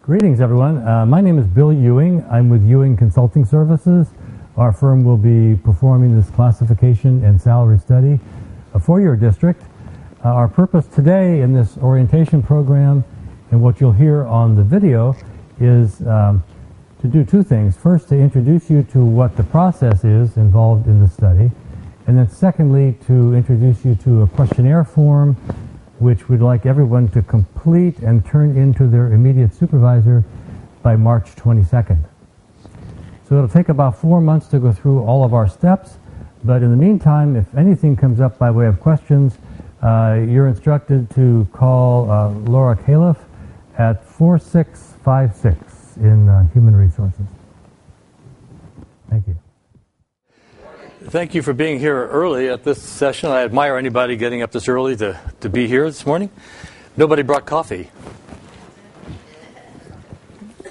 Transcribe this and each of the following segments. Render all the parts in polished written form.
Greetings, everyone. My name is Bill Ewing. I'm with Ewing Consulting Services. Our firm will be performing this classification and salary study for your district. Our purpose today in this orientation program and what you'll hear on the video is to do two things. First, to introduce you to what the process is involved in the study, and then secondly, to introduce you to a questionnaire form which we'd like everyone to complete and turn into their immediate supervisor by March 22nd. So it'll take about 4 months to go through all of our steps, but in the meantime, if anything comes up by way of questions, you're instructed to call Laura Califf at 4656 in Human Resources. Thank you. Thank you for being here early at this session. I admire anybody getting up this early to be here this morning. Nobody brought coffee.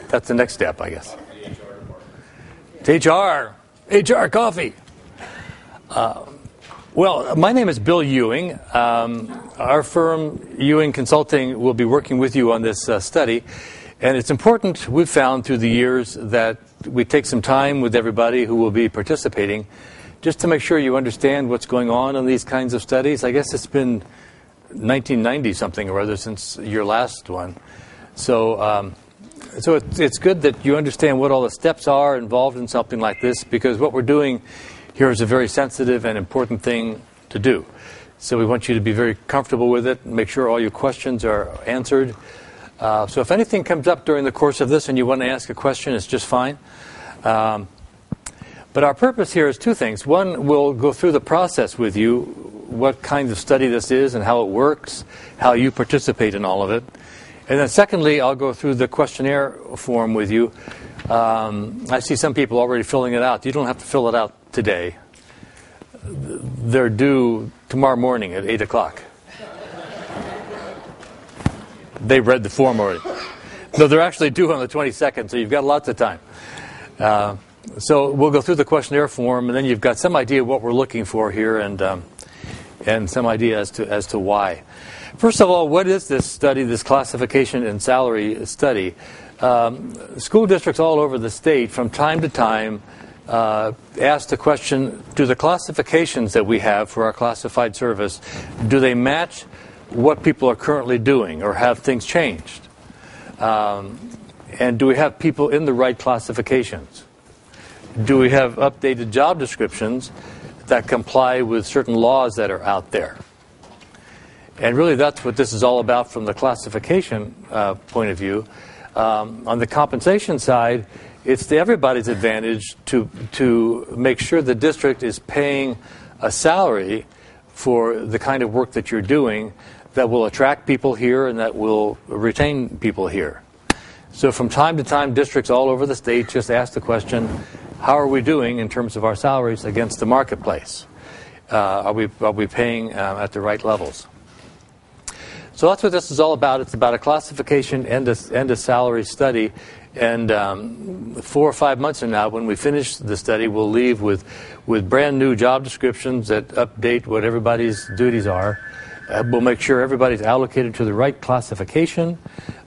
That's the next step, I guess. HR coffee. Well, my name is Bill Ewing. Our firm, Ewing Consulting, will be working with you on this study. And it's important, we've found through the years, that we take some time with everybody who will be participating just to make sure you understand what's going on in these kinds of studies. I guess it's been 1990 something or other since your last one. So it's good that you understand what all the steps are involved in something like this, because what we're doing here is a very sensitive and important thing to do. So we want you to be very comfortable with it and make sure all your questions are answered. So if anything comes up during the course of this and you want to ask a question, it's just fine. But our purpose here is two things. One, we'll go through the process with you, what kind of study this is and how it works, how you participate in all of it. And then secondly, I'll go through the questionnaire form with you. I see some people already filling it out. You don't have to fill it out today. They're due tomorrow morning at 8 o'clock. They read the form already. No, they're actually due on the 22nd, so you've got lots of time. So we'll go through the questionnaire form, and then you've got some idea of what we're looking for here, and some idea as to why. First of all, what is this study, this classification and salary study? School districts all over the state, from time to time, ask the question: do the classifications that we have for our classified service, do they match what people are currently doing, or have things changed? And do we have people in the right classifications? Do we have updated job descriptions that comply with certain laws that are out there? And really that's what this is all about from the classification point of view. On the compensation side, it's to everybody's advantage to make sure the district is paying a salary for the kind of work that you're doing that will attract people here and that will retain people here. So from time to time, districts all over the state just ask the question, how are we doing in terms of our salaries against the marketplace? Are we paying at the right levels? So that's what this is all about. It's about a classification and a salary study. And 4 or 5 months from now, when we finish the study, we'll leave with brand new job descriptions that update what everybody's duties are. We'll make sure everybody's allocated to the right classification.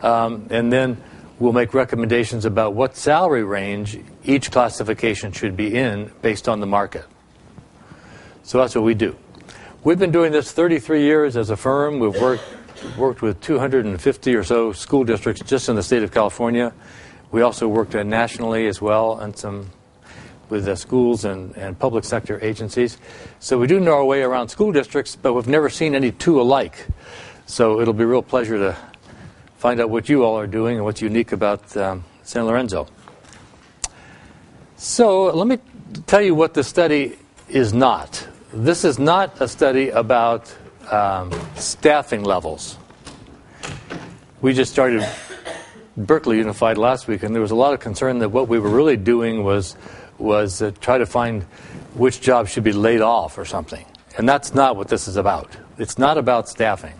And then we'll make recommendations about what salary range each classification should be in based on the market. So that's what we do. We've been doing this 33 years as a firm. We've worked with 250 or so school districts just in the state of California. We also worked nationally as well, and some with the schools and public sector agencies. So we do know our way around school districts, but we've never seen any two alike. So it'll be a real pleasure to find out what you all are doing and what's unique about San Lorenzo. So let me tell you what the study is not. This is not a study about staffing levels. We just started Berkeley Unified last week, and there was a lot of concern that what we were really doing was try to find which job should be laid off or something. And that's not what this is about. It's not about staffing.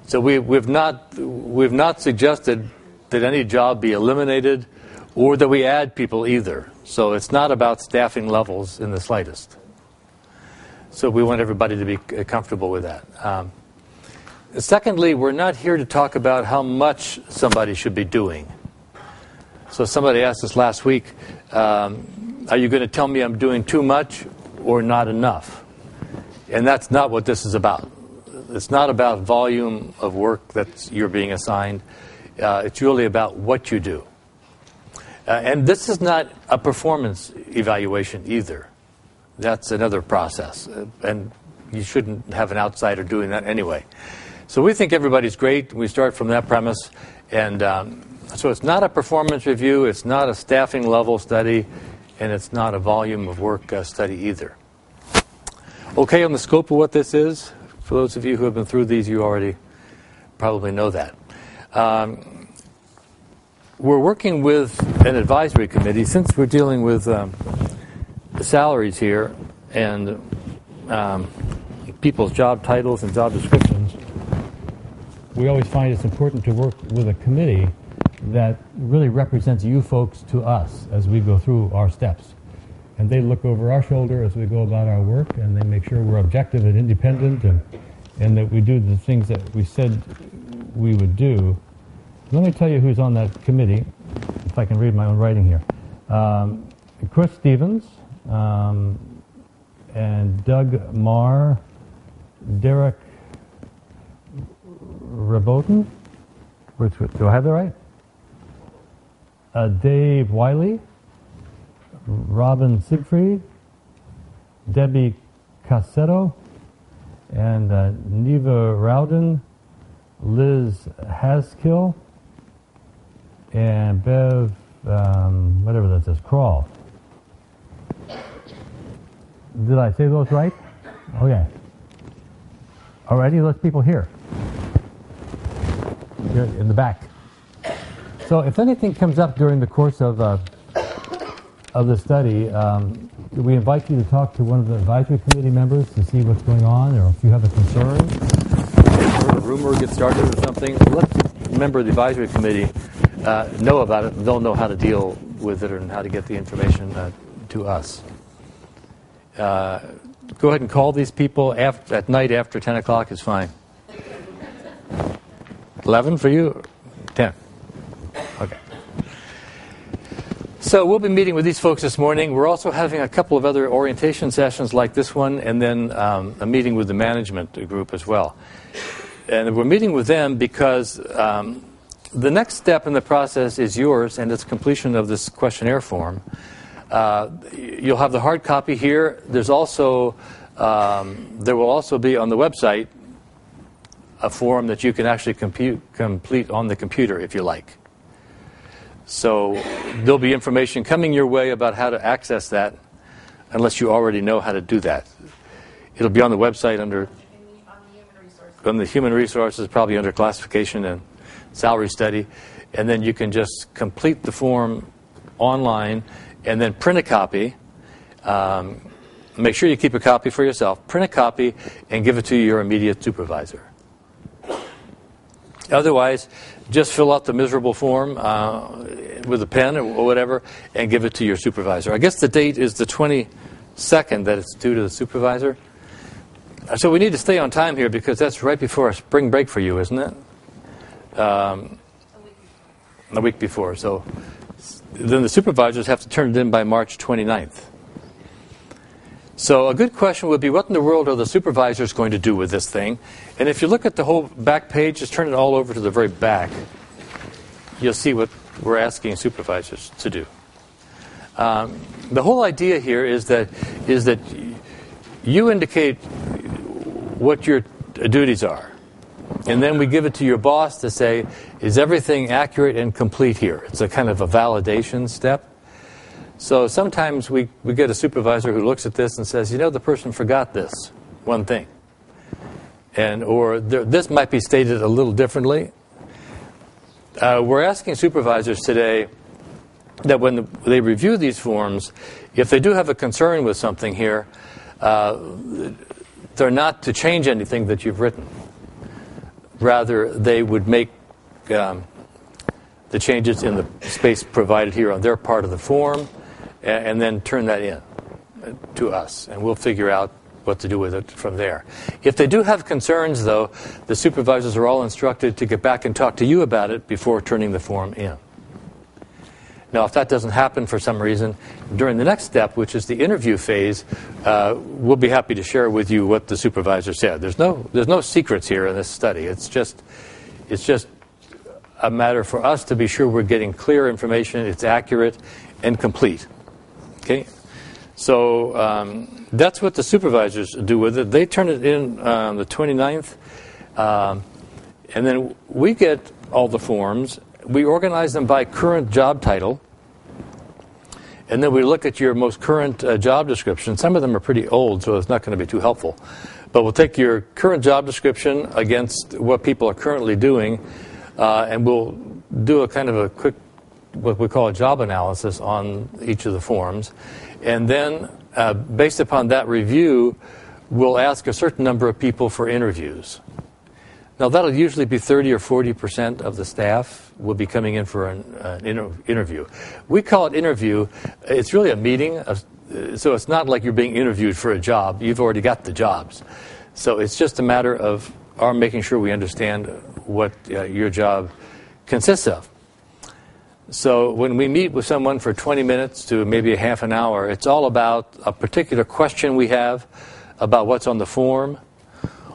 So we've not suggested that any job be eliminated or that we add people either. So it's not about staffing levels in the slightest. So we want everybody to be comfortable with that. Secondly, we're not here to talk about how much somebody should be doing. So somebody asked us last week, are you going to tell me I'm doing too much or not enough? And that's not what this is about. It's not about volume of work that you're being assigned. It's really about what you do. And this is not a performance evaluation either. That's another process. And you shouldn't have an outsider doing that anyway. So we think everybody's great. We start from that premise. And so it's not a performance review. It's not a staffing level study. And it's not a volume of work study either. Okay, on the scope of what this is, for those of you who have been through these, you already probably know that. We're working with an advisory committee. Since we're dealing with the salaries here and people's job titles and job descriptions, we always find it's important to work with a committee that really represents you folks to us as we go through our steps. And they look over our shoulder as we go about our work, and they make sure we're objective and independent and that we do the things that we said we would do. Let me tell you who's on that committee, if I can read my own writing here. Chris Stevens, and Doug Marr, Derek Rabotin, do I have that right? Dave Wiley, Robin Siegfried, Debbie Cassetto, and Neva Rowden, Liz Haskill, and Bev, whatever that says, Crawl. Did I say those right? Okay. Alrighty, let's people here. Here in the back. So if anything comes up during the course of the study, we invite you to talk to one of the advisory committee members to see what's going on, or if you have a concern, or a rumor gets started or something. Let a member of the advisory committee know about it, and they'll know how to deal with it and how to get the information to us. Go ahead and call these people at night after 10 o'clock is fine. 11 for you? 10. Okay. So we'll be meeting with these folks this morning. We're also having a couple of other orientation sessions like this one, and then a meeting with the management group as well. And we're meeting with them because the next step in the process is yours, and it's completion of this questionnaire form. You'll have the hard copy here. There's also there will also be on the website a form that you can actually complete on the computer if you like. So there'll be information coming your way about how to access that, unless you already know how to do that. It'll be on the website on the human resources, probably under classification and salary study, and then you can just complete the form online and then print a copy. Make sure you keep a copy for yourself. Print a copy and give it to your immediate supervisor. Otherwise, just fill out the miserable form with a pen or whatever and give it to your supervisor. I guess the date is the 22nd that it's due to the supervisor. So we need to stay on time here because that's right before a spring break for you, isn't it? A week before. So then the supervisors have to turn it in by March 29th. So a good question would be, what in the world are the supervisors going to do with this thing? And if you look at the whole back page, just turn it all over to the very back, you'll see what we're asking supervisors to do. The whole idea here is that you indicate what your duties are. And then we give it to your boss to say, is everything accurate and complete here? It's a kind of a validation step. So sometimes we get a supervisor who looks at this and says, the person forgot this one thing. Or this might be stated a little differently. We're asking supervisors today that when they review these forms, if they do have a concern with something here, they're not to change anything that you've written. Rather, they would make the changes in the space provided here on their part of the form and then turn that in to us. And we'll figure out what to do with it from there. If they do have concerns, though, the supervisors are all instructed to get back and talk to you about it before turning the form in. Now, if that doesn't happen for some reason, during the next step, which is the interview phase, we'll be happy to share with you what the supervisor said. There's no secrets here in this study. It's just a matter for us to be sure we're getting clear information, it's accurate and complete. Okay? So that's what the supervisors do with it. They turn it in on the 29th, and then we get all the forms. We organize them by current job title, and then we look at your most current job description. Some of them are pretty old, so it's not going to be too helpful. But we'll take your current job description against what people are currently doing, and we'll do a kind of a quick, what we call a job analysis on each of the forms. And then, based upon that review, we'll ask a certain number of people for interviews. Now, that'll usually be 30 or 40% of the staff will be coming in for an interview. We call it interview. It's really a meeting, so it's not like you're being interviewed for a job. You've already got the jobs. So it's just a matter of our making sure we understand what your job consists of. So when we meet with someone for 20 minutes to maybe a half an hour, it's all about a particular question we have about what's on the form.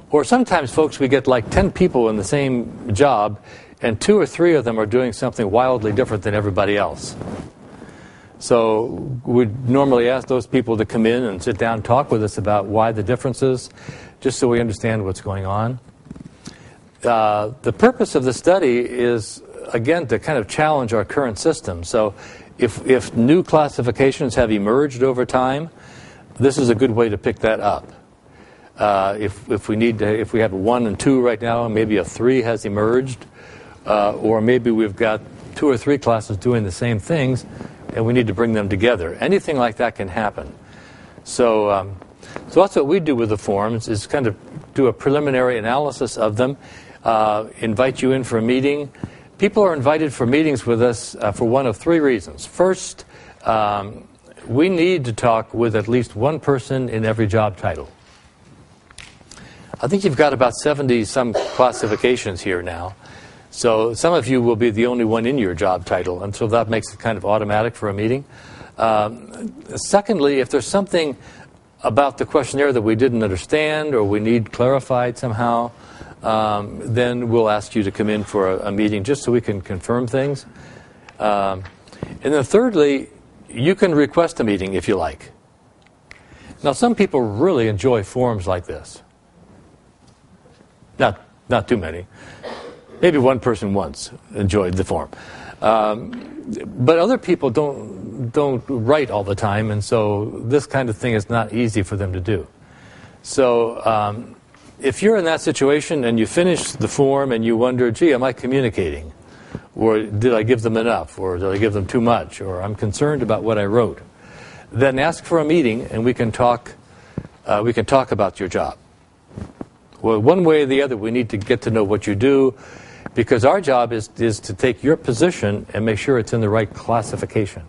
Or sometimes, folks, we get like 10 people in the same job, and 2 or 3 of them are doing something wildly different than everybody else. So we'd normally ask those people to come in and sit down and talk with us about why the differences, just so we understand what's going on. The purpose of the study is, again, to kind of challenge our current system. So if new classifications have emerged over time, this is a good way to pick that up. If we have 1 and 2 right now, maybe a 3 has emerged, or maybe we've got 2 or 3 classes doing the same things, and we need to bring them together. Anything like that can happen. So that's what we do with the forms, is kind of do a preliminary analysis of them, invite you in for a meeting. People are invited for meetings with us for one of 3 reasons. First, we need to talk with at least one person in every job title. I think you've got about 70-some classifications here now. So some of you will be the only one in your job title, and so that makes it kind of automatic for a meeting. Secondly, if there's something about the questionnaire that we didn't understand or we need clarified somehow, then we'll ask you to come in for a meeting just so we can confirm things. And then thirdly, you can request a meeting if you like. Now, some people really enjoy forms like this. Not too many. Maybe one person once enjoyed the form. But other people don't write all the time, and so this kind of thing is not easy for them to do. So if you're in that situation and you finish the form and you wonder, gee, am I communicating? Or did I give them enough? Or did I give them too much? Or I'm concerned about what I wrote. Then ask for a meeting and we can talk about your job. Well, one way or the other, we need to get to know what you do, because our job is to take your position and make sure it's in the right classification.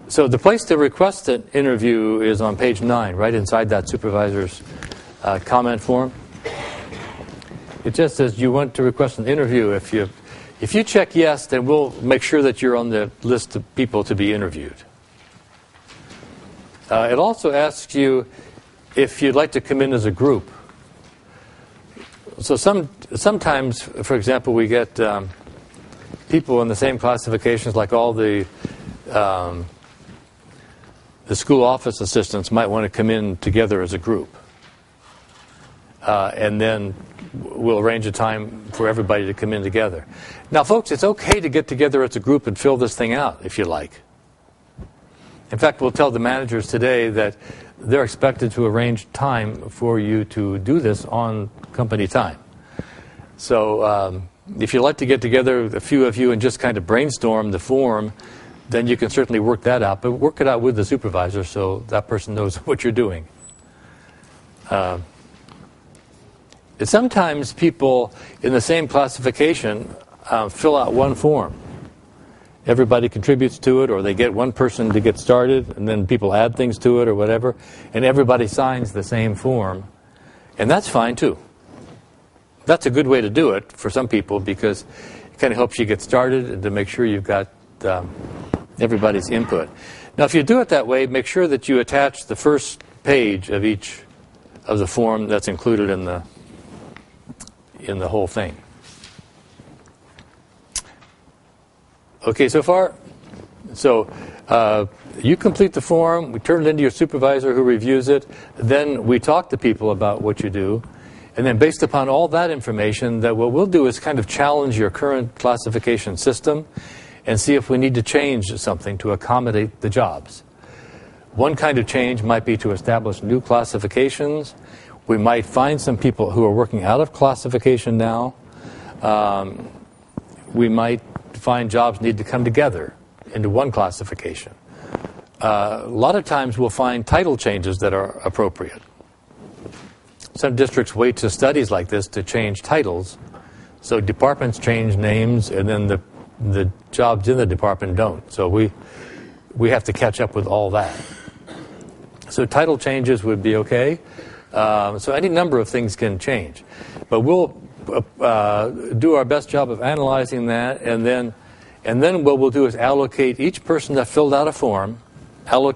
So the place to request an interview is on page 9, right inside that supervisor's comment form. It just says you want to request an interview. If you check yes, then we'll make sure that you're on the list of people to be interviewed. It also asks you if you'd like to come in as a group. So sometimes, for example, we get people in the same classifications, like all the school office assistants might want to come in together as a group. And then we'll arrange a time for everybody to come in together. Now, folks, it's okay to get together as a group and fill this thing out if you like. In fact, we'll tell the managers today that they're expected to arrange time for you to do this on company time. So if you'd like to get together, a few of you, and just kind of brainstorm the form, then you can certainly work that out. But work it out with the supervisor so that person knows what you're doing. Sometimes people in the same classification fill out one form. everybody contributes to it, or they get one person to get started, and then people add things to it or whatever, and everybody signs the same form. And that's fine, too. That's a good way to do it for some people because it kind of helps you get started and to make sure you've got everybody's input. Now, if you do it that way, make sure that you attach the first page of each of the form that's included in the whole thing. Okay, so far? So you complete the form, we turn it into your supervisor who reviews it, then we talk to people about what you do, and then based upon all that information, that what we'll do is kind of challenge your current classification system and see if we need to change something to accommodate the jobs. One kind of change might be to establish new classifications. We might find some people who are working out of classification now. We might find jobs need to come together into one classification. A lot of times we'll find title changes that are appropriate. Some districts wait to studies like this to change titles. So departments change names, and then the jobs in the department don't. So we have to catch up with all that. So title changes would be okay. So any number of things can change. But we'll do our best job of analyzing that, and then what we'll do is allocate each person that filled out a form, to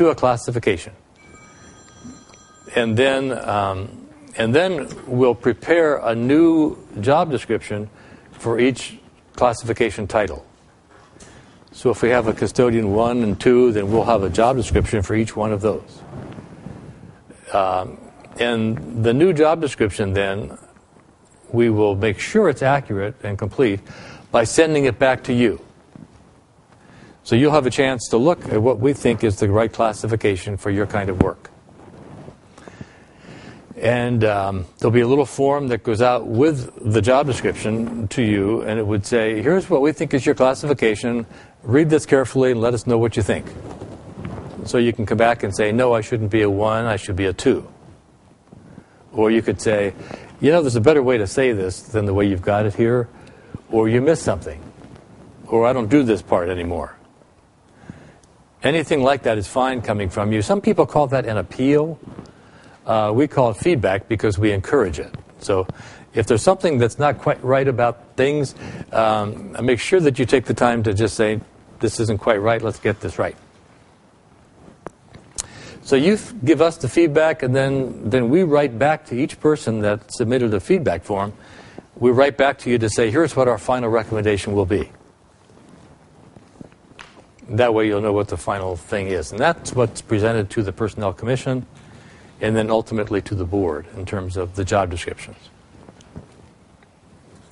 a classification. And then we'll prepare a new job description for each classification title. So if we have a custodian 1 and 2, then we'll have a job description for each one of those. And the new job description, then, we will make sure it's accurate and complete by sending it back to you. So you'll have a chance to look at what we think is the right classification for your kind of work. And there'll be a little form that goes out with the job description to you, and it would say, here's what we think is your classification. Read this carefully and let us know what you think. So you can come back and say, no, I shouldn't be a 1, I should be a 2. Or you could say, there's a better way to say this than the way you've got it here. Or you missed something. Or I don't do this part anymore. Anything like that is fine coming from you. Some people call that an appeal. We call it feedback because we encourage it. So if there's something that's not quite right about things, make sure that you take the time to just say, this isn't quite right, let's get this right. So you give us the feedback, and then we write back to each person that submitted a feedback form. We write back to you to say, here's what our final recommendation will be. That way you'll know what the final thing is. And that's what's presented to the Personnel Commission, and then ultimately to the board in terms of the job descriptions.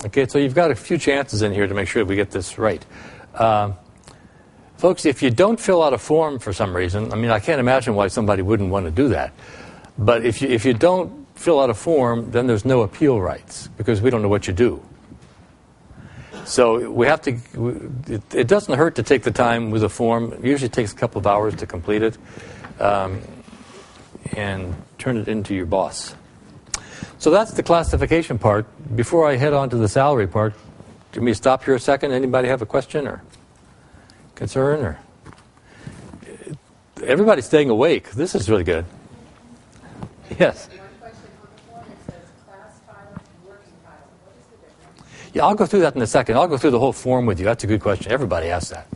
Okay, so you've got a few chances in here to make sure we get this right. Folks, if you don't fill out a form for some reason, I can't imagine why somebody wouldn't want to do that. But if you don't fill out a form, then there's no appeal rights because we don't know what you do. So we have to. It doesn't hurt to take the time with a form. It usually takes a couple of hours to complete it, and turn it into your boss. So that's the classification part. Before I head on to the salary part, let me stop here a second. Anybody have a question or concern? Or everybody's staying awake. This is really good. Yes. One question on the form. It says class title and working title. What is the difference? Yeah, I'll go through that in a second. I'll go through the whole form with you. That's a good question. Everybody asks that.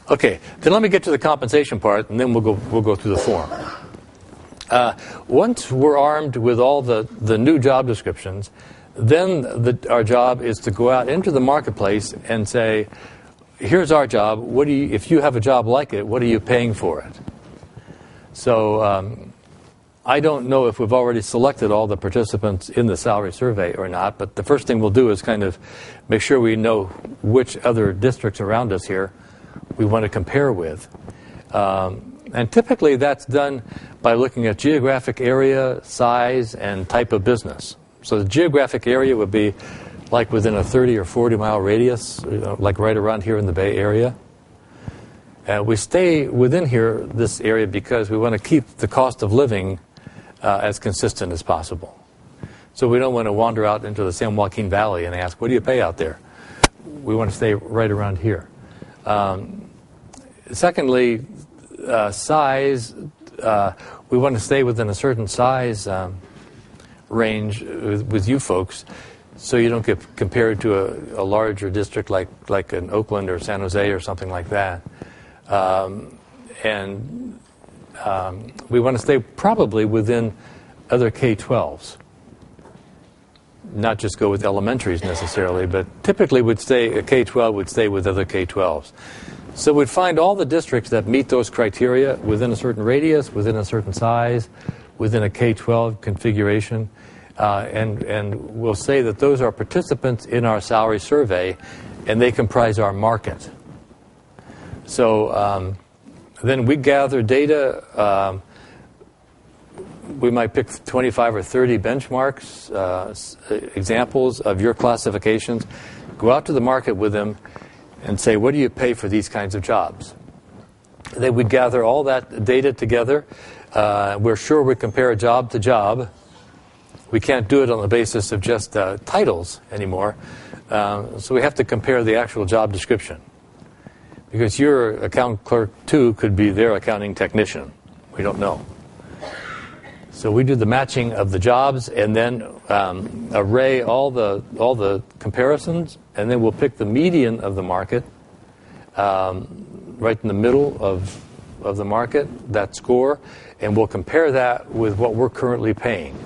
Okay, then let me get to the compensation part, and then we'll go through the form. Once we're armed with all the new job descriptions, then our job is to go out into the marketplace and say, here's our job. If you have a job like it, what are you paying for it? So I don't know if we've already selected all the participants in the salary survey or not, but the first thing we'll do is kind of make sure we know which other districts around us here we want to compare with. And typically that's done by looking at geographic area, size, and type of business. So the geographic area would be like within a 30 or 40 mile radius, like right around here in the Bay Area. We stay within this area because we want to keep the cost of living as consistent as possible. So we don't want to wander out into the San Joaquin Valley and ask, what do you pay out there? We want to stay right around here. Secondly, size. We want to stay within a certain size range with you folks, so you don't get compared to a larger district like in Oakland or San Jose or something like that. And we want to stay probably within other K-12s. Not just go with elementaries necessarily, but typically a K-12 would stay with other K-12s. So we'd find all the districts that meet those criteria within a certain radius, within a certain size, within a K-12 configuration, and we'll say that those are participants in our salary survey, and they comprise our market. So then we gather data. We might pick 25 or 30 benchmarks, examples of your classifications, go out to the market with them, and say, what do you pay for these kinds of jobs? Then we gather all that data together. We're sure we compare job to job. We can't do it on the basis of just titles anymore. So we have to compare the actual job description. Because your account clerk, too, could be their accounting technician. We don't know. So we do the matching of the jobs and then array all the comparisons, and then we'll pick the median of the market, right in the middle of the market, that score, and we'll compare that with what we're currently paying.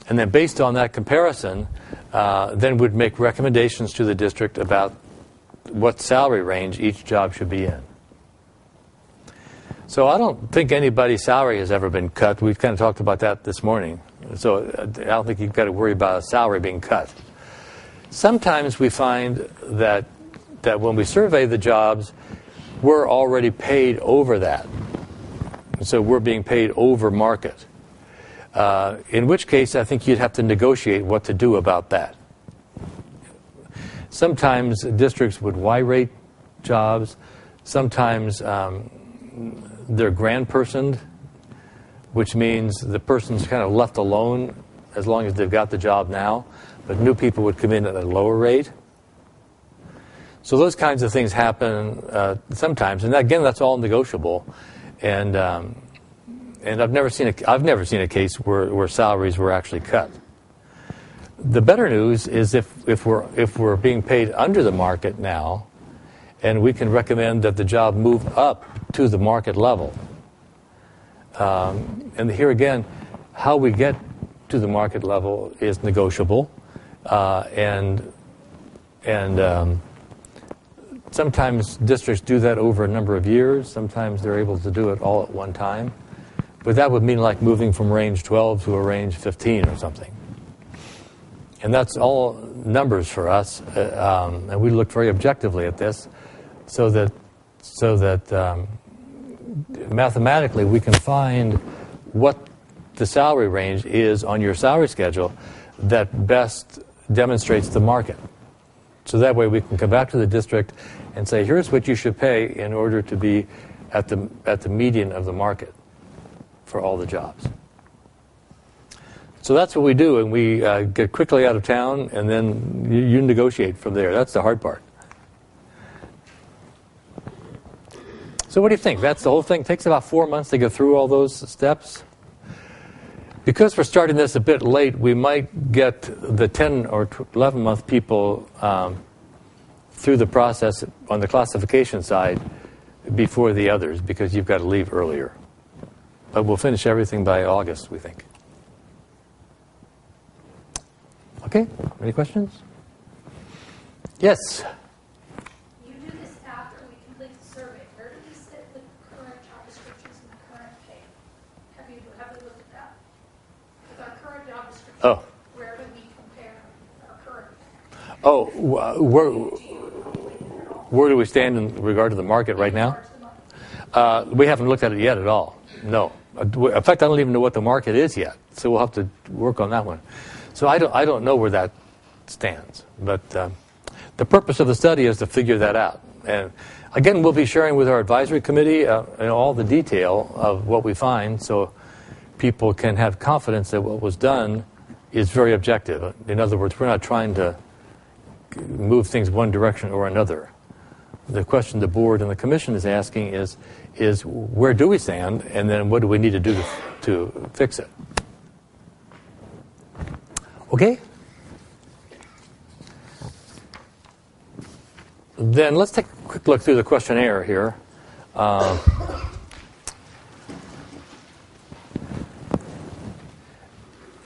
And then based on that comparison, then we'd make recommendations to the district about what salary range each job should be in. So I don't think anybody's salary has ever been cut. We've kind of talked about that this morning. So I don't think you've got to worry about a salary being cut. Sometimes we find that when we survey the jobs, we're already paid over that. So we're being paid over market. In which case, I think you'd have to negotiate what to do about that. Sometimes districts would Y-rate jobs. Sometimes they're grand-personed, which means the person's kind of left alone as long as they've got the job now, but new people would come in at a lower rate. So those kinds of things happen sometimes, and again, that's all negotiable. And I've never seen a case where salaries were actually cut. The better news is if we're being paid under the market now, and we can recommend that the job move up to the market level. And here again, how we get to the market level is negotiable, and sometimes districts do that over a number of years. Sometimes they're able to do it all at one time. But that would mean like moving from range 12 to a range 15 or something. And that's all numbers for us, and we look very objectively at this, so that mathematically we can find what the salary range is on your salary schedule that best demonstrates the market. So that way we can come back to the district and say, here's what you should pay in order to be at the median of the market for all the jobs. So that's what we do, and we get quickly out of town, and then you negotiate from there. That's the hard part. So what do you think? That's the whole thing. It takes about 4 months to go through all those steps. Because we're starting this a bit late, we might get the 10 or 11-month people through the process on the classification side before the others, because you've got to leave earlier. But we'll finish everything by August, we think. Okay, any questions? Yes? You do this after we complete the survey. Where do we sit with current job descriptions and the current pay? Have we looked at that? With our current job description, where do we compare our current? Where do we stand in regard to the market right now? We haven't looked at it yet at all. No. In fact, I don't even know what the market is yet. So we'll have to work on that one. So I don't know where that stands. But the purpose of the study is to figure that out. And again, we'll be sharing with our advisory committee all the detail of what we find, so people can have confidence that what was done is very objective. In other words, we're not trying to move things one direction or another. The question the board and the commission is asking is where do we stand, and then what do we need to do to fix it? Okay? Then let's take a quick look through the questionnaire here.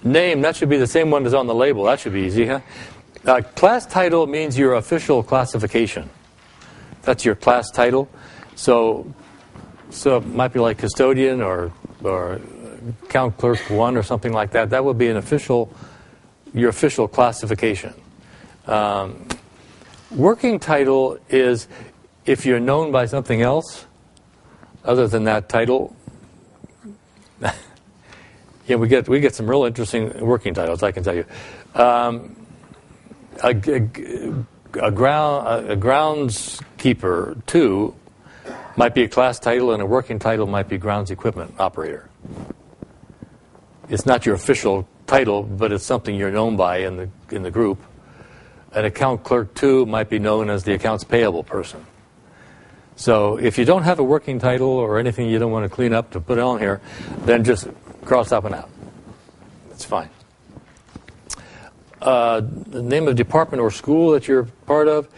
Name, that should be the same one as on the label. That should be easy, huh? Class title means your official classification. That's your class title. So it might be like custodian or account clerk 1 or something like that. That would be your official classification. Working title is if you're known by something else other than that title. Yeah, we get some real interesting working titles, I can tell you. A groundskeeper 2 might be a class title, and a working title might be grounds equipment operator. It's not your official title, but it's something you're known by in the group. An account clerk 2 might be known as the accounts payable person. So if you don't have a working title or anything you don't want to clean up to put on here, then just cross that one out. It's fine. The name of department or school that you're part of.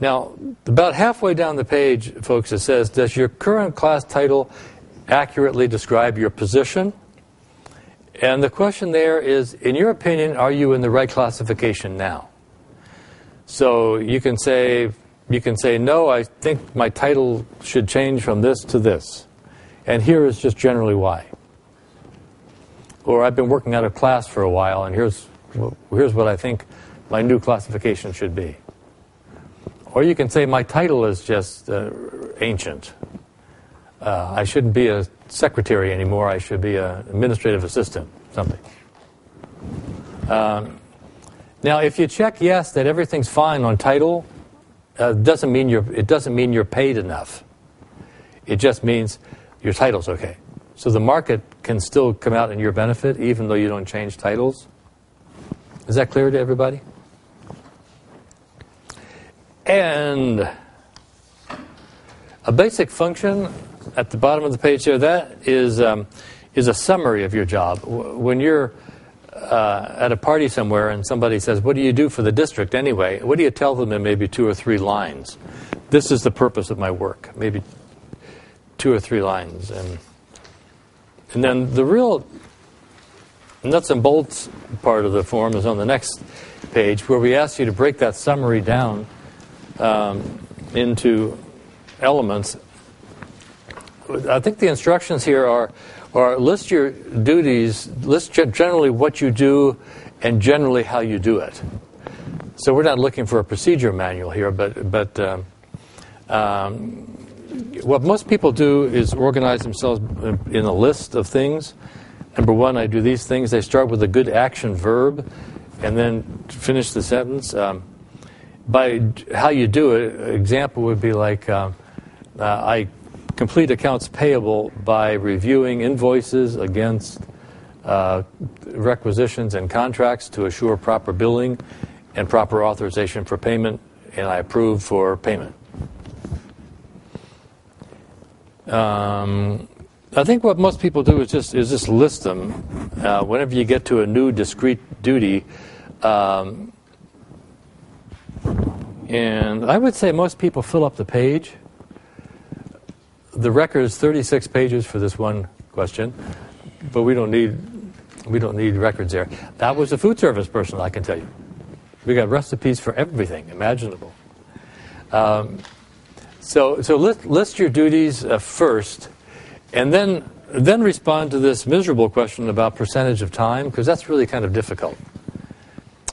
Now, about halfway down the page, folks, it says, does your current class title accurately describe your position? And the question there is, in your opinion, are you in the right classification now? So you can say, no, I think my title should change from this to this. And here is just generally why. Or I've been working out of class for a while, and here's what I think my new classification should be. Or you can say my title is just ancient. I shouldn't be a secretary anymore. I should be an administrative assistant, something. Now, if you check yes that everything's fine on title, it doesn't mean you're paid enough. It just means your title's okay. So the market can still come out in your benefit even though you don't change titles. Is that clear to everybody? And a basic function at the bottom of the page here, that is a summary of your job. When you're at a party somewhere and somebody says, what do you do for the district anyway? What do you tell them in maybe 2 or 3 lines? This is the purpose of my work. Maybe 2 or 3 lines. And then the real nuts and bolts part of the form is on the next page, where we ask you to break that summary down into elements. I think the instructions here are list your duties, list generally what you do and generally how you do it. So we're not looking for a procedure manual here, but what most people do is organize themselves in a list of things. Number 1, I do these things. They start with a good action verb and then finish the sentence. By how you do it, an example would be like, I complete accounts payable by reviewing invoices against requisitions and contracts to assure proper billing and proper authorization for payment, and I approve for payment. I think what most people do is just list them. Whenever you get to a new discrete duty, and I would say most people fill up the page. The record is 36 pages for this one question, but we don't need records there. That was a food service person, I can tell you. We got recipes for everything imaginable. So list your duties first, and then respond to this miserable question about percentage of time, because that's really kind of difficult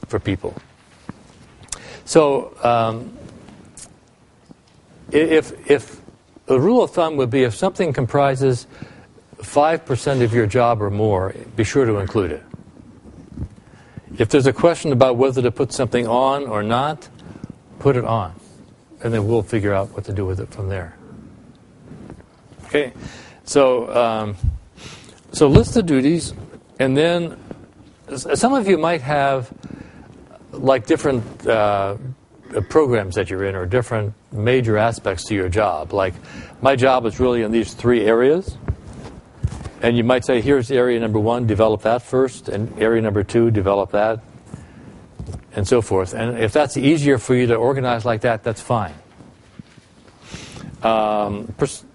for people. So if the rule of thumb would be if something comprises 5% of your job or more, be sure to include it. If there's a question about whether to put something on or not, put it on. And then we'll figure out what to do with it from there. Okay, so list the duties, And then some of you might have like different programs that you're in or different major aspects to your job. Like my job is really in these 3 areas. And you might say, here's area number 1, develop that first, and area number 2, develop that, and so forth. And if that's easier for you to organize like that, that's fine.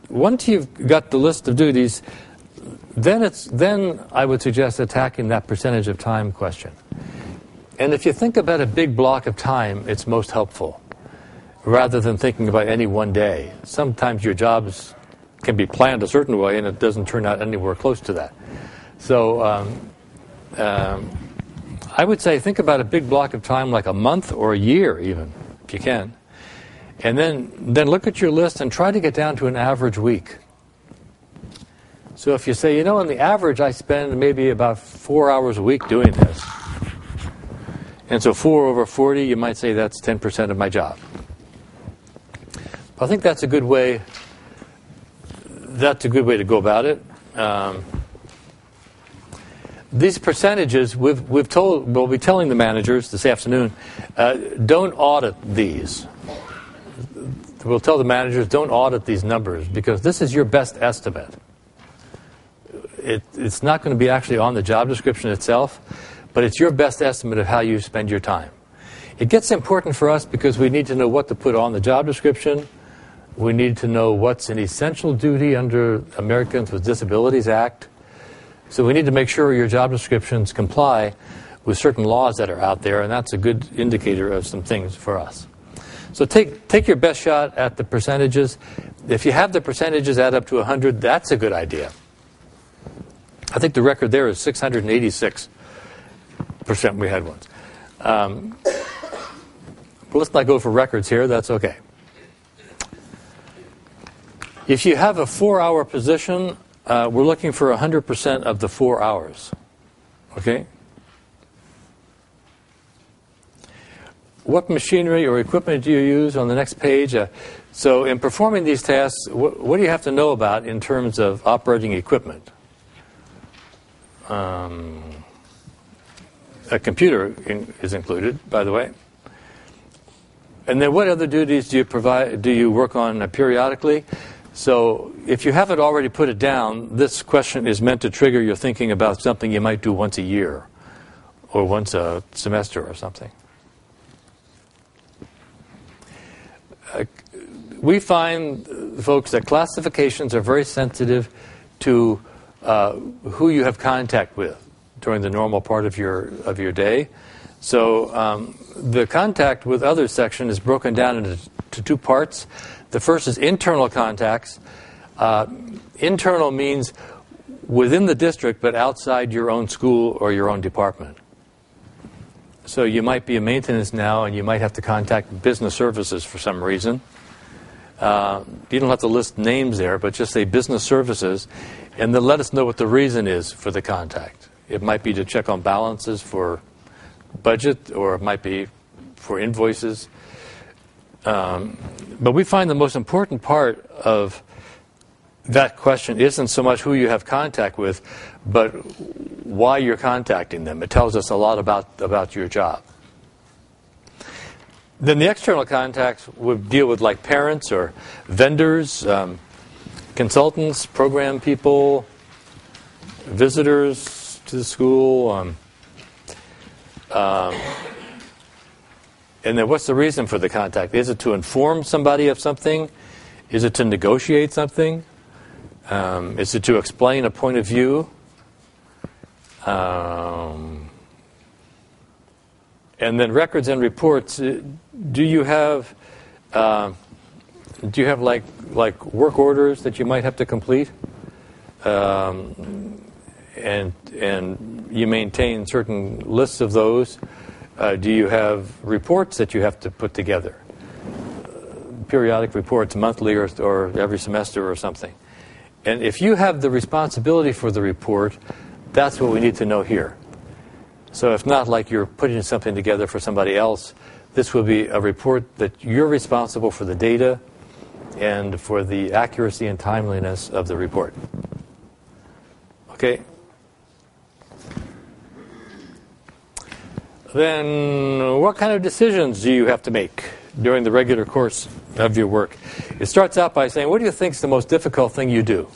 Once you've got the list of duties, then I would suggest attacking that percentage of time question. And if you think about a big block of time, it's most helpful, rather than thinking about any one day. Sometimes your jobs can be planned a certain way, and it doesn't turn out anywhere close to that. So I would say think about a big block of time, like a month or a year even, if you can. And then look at your list and try to get down to an average week. So if you say, on the average, I spend maybe about 4 hours a week doing this. And so 4 over 40, you might say that's 10% of my job. I think that's a good way. That's a good way to go about it. These percentages, we'll be telling the managers this afternoon, don't audit these. We'll tell the managers, don't audit these numbers, because this is your best estimate. It's not going to be actually on the job description itself, but it's your best estimate of how you spend your time. It gets important for us because we need to know what to put on the job description. We need to know what's an essential duty under Americans with Disabilities Act. So we need to make sure your job descriptions comply with certain laws that are out there, and that's a good indicator of some things for us. So take your best shot at the percentages. If you have the percentages add up to 100, that's a good idea. I think the record there is 686% we had once. But let's not go for records here. That's okay. If you have a 4-hour position, we're looking for 100% of the 4 hours. Okay? What machinery or equipment do you use on the next page? So in performing these tasks, what do you have to know about in terms of operating equipment? A computer is included, by the way. And then what other duties do you work on periodically? So if you haven't already put it down, this question is meant to trigger your thinking about something you might do once a year or once a semester or something. We find, folks, that classifications are very sensitive to who you have contact with during the normal part of your day. So the contact with others section is broken down into 2 parts. The first is internal contacts. Internal means within the district but outside your own school or your own department. So you might be a maintenance now and you might have to contact business services for some reason. You don't have to list names there, but just say business services, and then let us know what the reason is for the contact. It might be to check on balances for budget, or it might be for invoices. But we find the most important part of that question isn't so much who you have contact with, but why you're contacting them. It tells us a lot about your job. Then the external contacts would deal with like parents or vendors, consultants, program people, visitors to the school. And then what's the reason for the contact? Is it to inform somebody of something? Is it to negotiate something? Is it to explain a point of view? And then records and reports. Do you have like work orders that you might have to complete? And you maintain certain lists of those. Do you have reports that you have to put together? Periodic reports, monthly or every semester or something. And if you have the responsibility for the report, that's what we need to know here. So if not like you're putting something together for somebody else, this will be a report that you're responsible for the data and for the accuracy and timeliness of the report. Okay? Then what kind of decisions do you have to make during the regular course of your work? It starts out by saying, what do you think is the most difficult thing you do?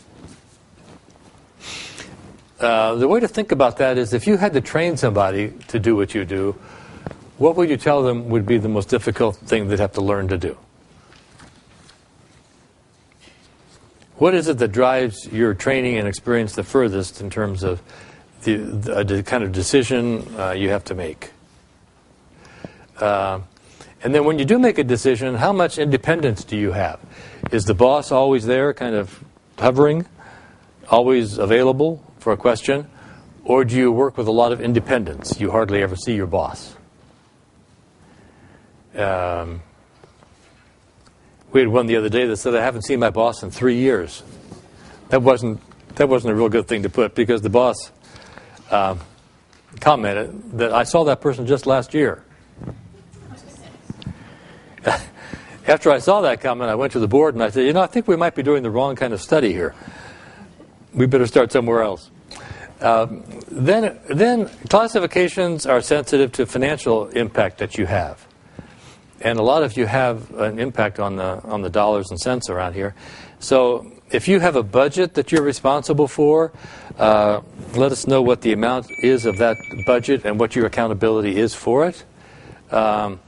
The way to think about that is if you had to train somebody to do what you do, what would you tell them would be the most difficult thing they'd have to learn to do? What is it that drives your training and experience the furthest in terms of the kind of decision you have to make? And then when you do make a decision, how much independence do you have? Is the boss always there, kind of hovering, always available for a question? Or do you work with a lot of independence? You hardly ever see your boss. We had one the other day that said, I haven't seen my boss in 3 years. That wasn't a real good thing to put, because the boss commented that I saw that person just last year. After I saw that comment, I went to the board and I said, I think we might be doing the wrong kind of study here. We better start somewhere else. Then classifications are sensitive to financial impact that you have. And a lot of you have an impact on the dollars and cents around here. So if you have a budget that you're responsible for, let us know what the amount is of that budget and what your accountability is for it. And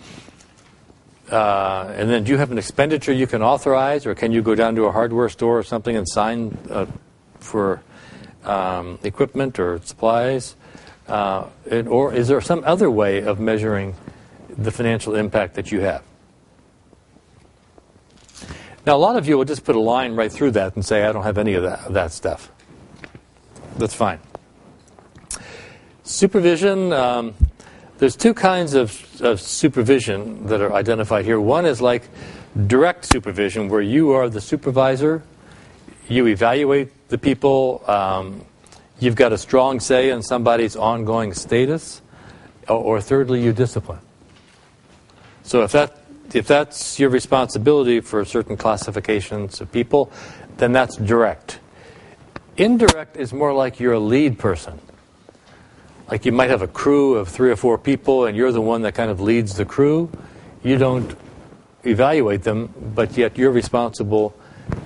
then do you have an expenditure you can authorize, or can you go down to a hardware store or something and sign for equipment or supplies? Or is there some other way of measuring the financial impact that you have? Now, a lot of you will just put a line right through that and say, I don't have any of that stuff. That's fine. Supervision, there's two kinds of supervision that are identified here. One is like direct supervision, where you are the supervisor, you evaluate the people, you've got a strong say in somebody's ongoing status, or thirdly, you discipline. So if that's your responsibility for certain classifications of people, then that's direct. Indirect is more like you're a lead person. Like you might have a crew of 3 or 4 people, and you're the one that kind of leads the crew. You don't evaluate them, but yet you're responsible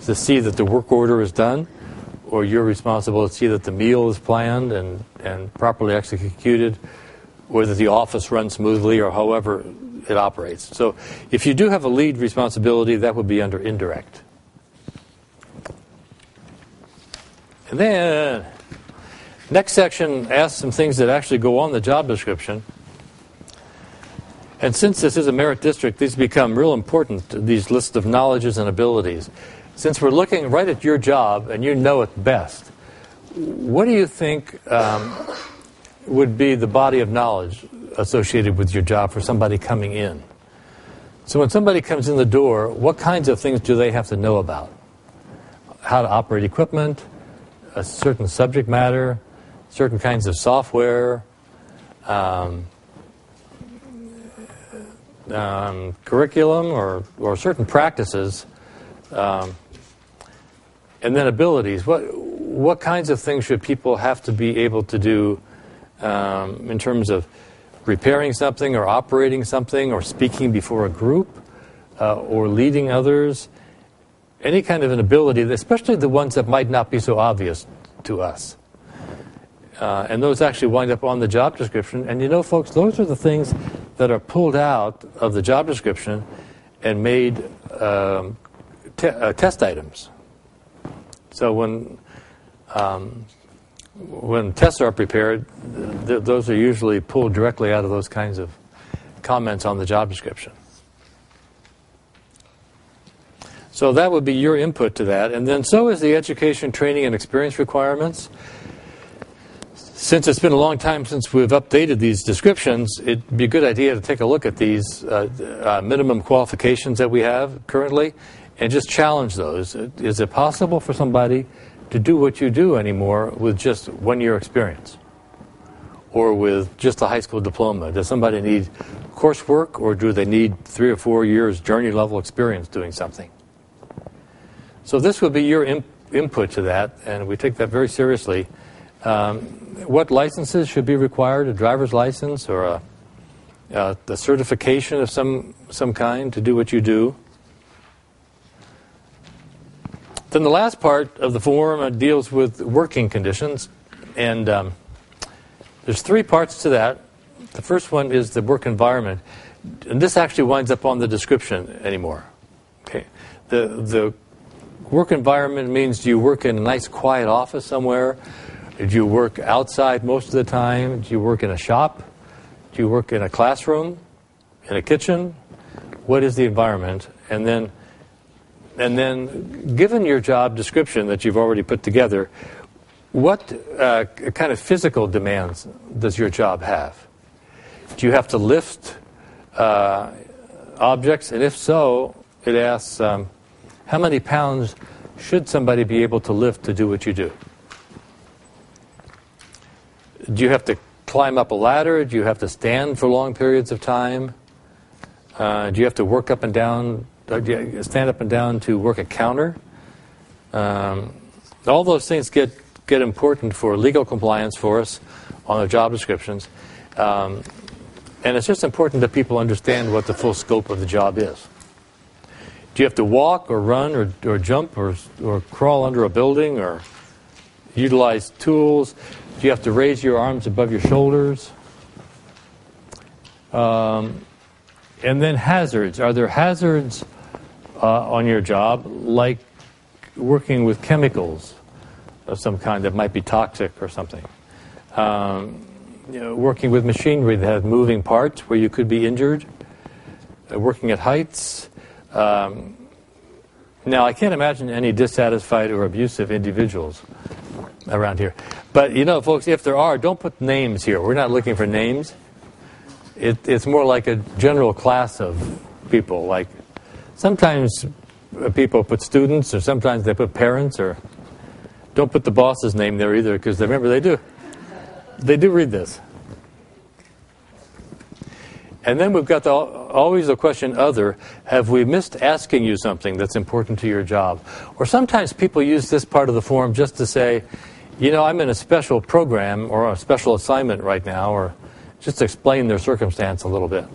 to see that the work order is done, or you're responsible to see that the meal is planned and properly executed, or that the office runs smoothly, or however it operates. So if you do have a lead responsibility, that would be under indirect. And then next section asks some things that actually go on the job description. And since this is a merit district, these become real important, these lists of knowledges and abilities. Since we're looking right at your job and you know it best, what do you think would be the body of knowledge associated with your job for somebody coming in? So when somebody comes in the door, what kinds of things do they have to know about? How to operate equipment, a certain subject matter, certain kinds of software, curriculum, or certain practices, and then abilities. What kinds of things should people have to be able to do in terms of repairing something or operating something or speaking before a group or leading others? Any kind of an ability, especially the ones that might not be so obvious to us. And those actually wind up on the job description. And folks, those are the things that are pulled out of the job description and made test items. So when tests are prepared, those are usually pulled directly out of those kinds of comments on the job description. So that would be your input to that. And then so is the education, training, and experience requirements. Since it's been a long time since we've updated these descriptions, it'd be a good idea to take a look at these minimum qualifications that we have currently and just challenge those. Is it possible for somebody to do what you do anymore with just 1 year experience? Or with just a high school diploma? Does somebody need coursework, or do they need 3 or 4 years journey level experience doing something? So this would be your input to that, and we take that very seriously. What licenses should be required? A driver's license or the certification of some kind to do what you do. Then the last part of the form deals with working conditions, and there's 3 parts to that. The first one is the work environment, and this actually winds up on the description anymore. Okay, the work environment means, do you work in a nice quiet office somewhere? Do you work outside most of the time? Do you work in a shop? Do you work in a classroom? In a kitchen? What is the environment? And then, given your job description that you've already put together, what kind of physical demands does your job have? Do you have to lift objects? And if so, it asks, how many pounds should somebody be able to lift to do what you do? Do you have to climb up a ladder? Do you have to stand for long periods of time? Do you have to work up and down, stand up and down to work a counter? All those things get important for legal compliance for us on the job descriptions. And it's just important that people understand what the full scope of the job is. Do you have to walk or run or jump or crawl under a building or utilize tools? Do you have to raise your arms above your shoulders? And then hazards. Are there hazards on your job, like working with chemicals of some kind that might be toxic or something? Working with machinery that has moving parts where you could be injured? Working at heights? Now, I can't imagine any dissatisfied or abusive individuals around here. But, folks, if there are, don't put names here. We're not looking for names. It's more like a general class of people. Like, sometimes people put students, or sometimes they put parents, or don't put the boss's name there either, because remember, they do read this. And then we've got always the question, other. Have we missed asking you something that's important to your job? Or sometimes people use this part of the form just to say, I'm in a special program or a special assignment right now, or just to explain their circumstance a little bit.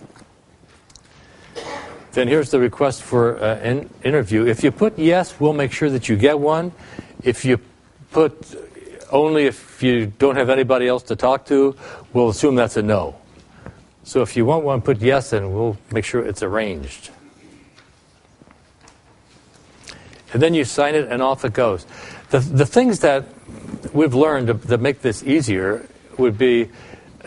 Then here's the request for an interview. If you put yes, we'll make sure that you get one. If you put only if you don't have anybody else to talk to, we'll assume that's a no. So if you want one, put yes, and we'll make sure it's arranged. And then you sign it, and off it goes. The things that we've learned that make this easier would be,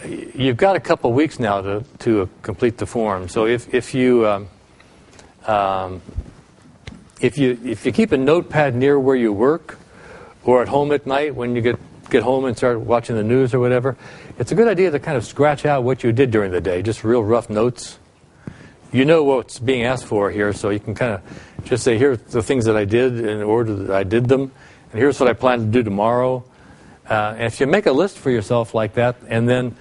you've got a couple weeks now to complete the form. So if you keep a notepad near where you work, or at home at night when you get home and start watching the news or whatever, it's a good idea to kind of scratch out what you did during the day, just real rough notes. You know what's being asked for here, so you can kind of just say, here's the things that I did in order that I did them, and here's what I plan to do tomorrow. And if you make a list for yourself like that, and then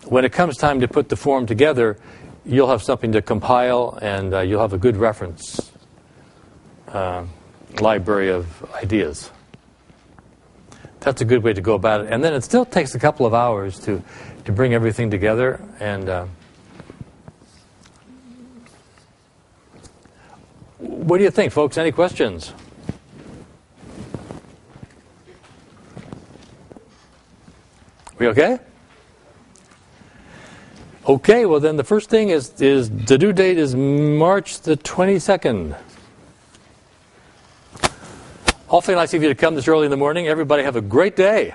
when it comes time to put the form together, you'll have something to compile, and you'll have a good reference library of ideas. That's a good way to go about it. And then it still takes a couple of hours to bring everything together. And what do you think, folks? Any questions? We okay? Okay, well then the first thing is the due date is March the 22nd. Awfully nice of you to come this early in the morning. Everybody have a great day.